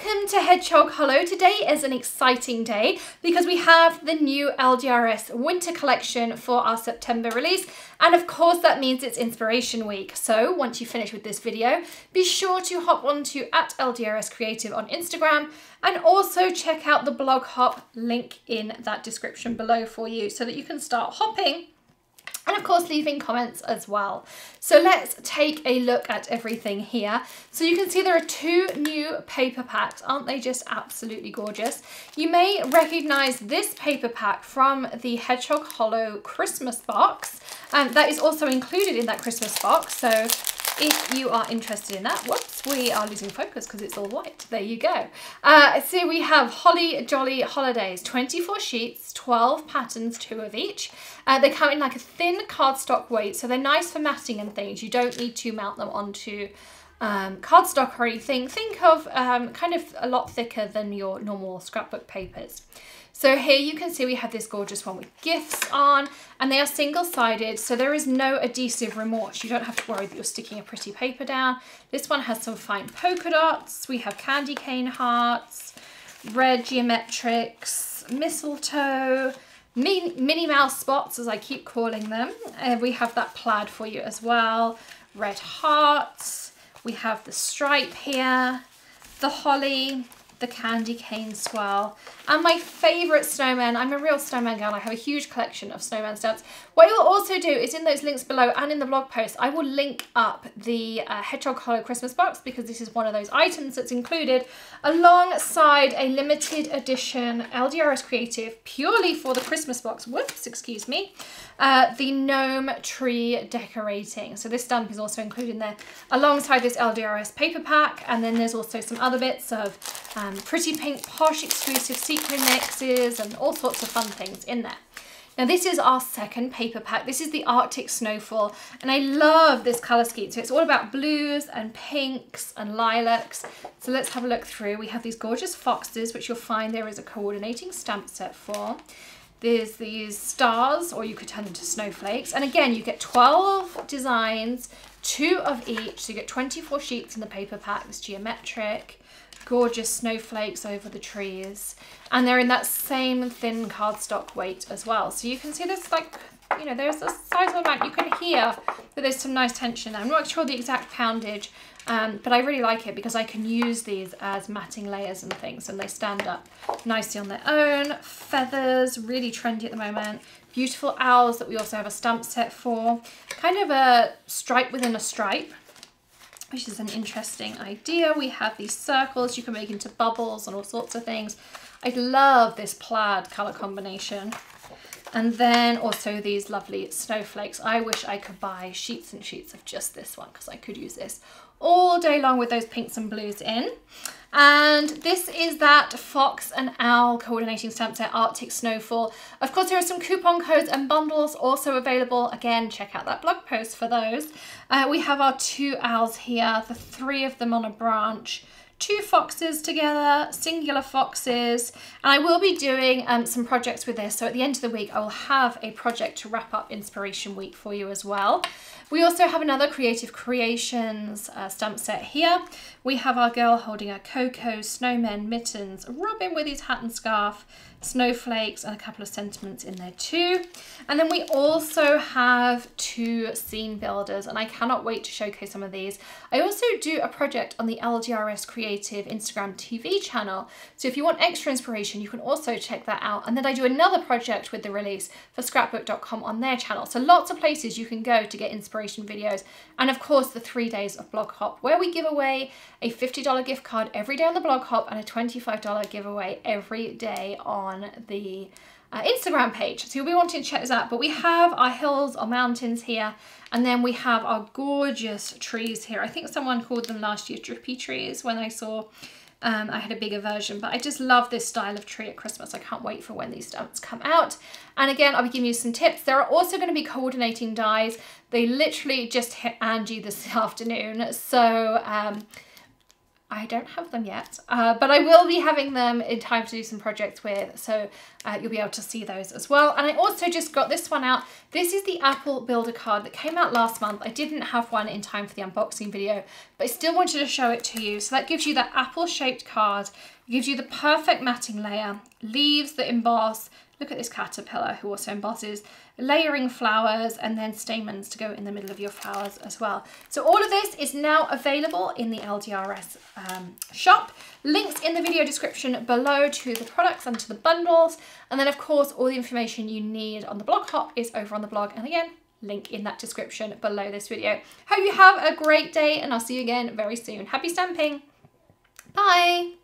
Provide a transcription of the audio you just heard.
Welcome to Hedgehog Hollow. Today is an exciting day because we have the new LDRS winter collection for our September release, and of course that means it's Inspiration Week. So once you finish with this video, be sure to hop onto @LDRS Creative on Instagram and also check out the blog hop link in that description below for you so that you can start hopping. And of course, leaving comments as well. So let's take a look at everything here. So you can see there are two new paper packs. Aren't they just absolutely gorgeous? You may recognize this paper pack from the Hedgehog Hollow Christmas box. And that is also included in that Christmas box. So if you are interested in that, whoops, we are losing focus because it's all white. There you go. So we have Holly Jolly Holidays, 24 sheets, 12 patterns, 2 of each. They come in like a thin cardstock weight, so they're nice for matting and things. You don't need to mount them onto cardstock or anything. Think of kind of a lot thicker than your normal scrapbook papers. So here you can see we have this gorgeous one with gifts on, and they are single-sided, so there is no adhesive remorse. You don't have to worry that you're sticking a pretty paper down. This one has some fine polka dots. We have candy cane hearts, red geometrics, mistletoe, Minnie Mouse spots, as I keep calling them. We have that plaid for you as well, red hearts. We have the stripe here, the holly, the candy cane swirl, and my favorite snowman. I'm a real snowman girl. I have a huge collection of snowman stamps. What you'll also do is in those links below and in the blog post, I will link up the Hedgehog Hollow Christmas box because this is one of those items that's included alongside a limited edition LDRS Creative purely for the Christmas box. Whoops, excuse me. The gnome tree decorating. So this stamp is also included in there alongside this LDRS paper pack. And then there's also some other bits of pretty pink posh exclusive sequin mixes and all sorts of fun things in there. Now this is our second paper pack. This is the Arctic Snowfall, and I love this colour scheme. So it's all about blues and pinks and lilacs. So let's have a look through. We have these gorgeous foxes, which you'll find there is a coordinating stamp set for. There's these stars, or you could turn them into snowflakes. And again, you get 12 designs, 2 of each. So you get 24 sheets in the paper pack. This geometric, gorgeous snowflakes over the trees. And they're in that same thin cardstock weight as well. So you can see this, like, you know, there's a sizable amount. You can hear that there's some nice tension. I'm not sure the exact poundage, but I really like it because I can use these as matting layers and things, and they stand up nicely on their own. Feathers, really trendy at the moment. Beautiful owls that we also have a stamp set for. Kind of a stripe within a stripe, which is an interesting idea. We have these circles you can make into bubbles and all sorts of things. I love this plaid color combination. And then also these lovely snowflakes. I wish I could buy sheets and sheets of just this one because I could use this all day long with those pinks and blues in. And this is that fox and owl coordinating stamp set, Arctic Snowfall. Of course, there are some coupon codes and bundles also available. Again, check out that blog post for those. We have our 2 owls here, the 3 of them on a branch. 2 foxes together, singular foxes, and I will be doing some projects with this. So at the end of the week, I will have a project to wrap up Inspiration Week for you as well. We also have another Creative Creations stamp set here. We have our girl holding a cocoa, snowmen, mittens, Robin with his hat and scarf, snowflakes, and a couple of sentiments in there too. And then we also have 2 scene builders, and I cannot wait to showcase some of these. I also do a project on the LDRS Creative Instagram TV channel, so if you want extra inspiration, you can also check that out. And then I do another project with the release for scrapbook.com on their channel. So lots of places you can go to get inspiration videos. And of course, the 3 days of Blog Hop, where we give away a $50 gift card every day on the Blog Hop and a $25 giveaway every day on the Instagram page. So you'll be wanting to check this out. But we have our hills or mountains here, and then we have our gorgeous trees here. I think someone called them last year drippy trees when I saw I had a bigger version, but I just love this style of tree at Christmas. I can't wait for when these stamps come out. And again, I'll be giving you some tips. There are also going to be coordinating dies. They literally just hit Angie this afternoon. So I don't have them yet, but I will be having them in time to do some projects with, so you'll be able to see those as well. And I also just got this one out. This is the Apple Builder card that came out last month. I didn't have one in time for the unboxing video, but I still wanted to show it to you. So that gives you that apple-shaped card, it gives you the perfect matting layer, leaves that emboss. Look at this caterpillar who also embosses, layering flowers, and then stamens to go in the middle of your flowers as well. So all of this is now available in the LDRS shop. Links in the video description below to the products and to the bundles. And then of course, all the information you need on the blog hop is over on the blog. And again, link in that description below this video. Hope you have a great day and I'll see you again very soon. Happy stamping. Bye.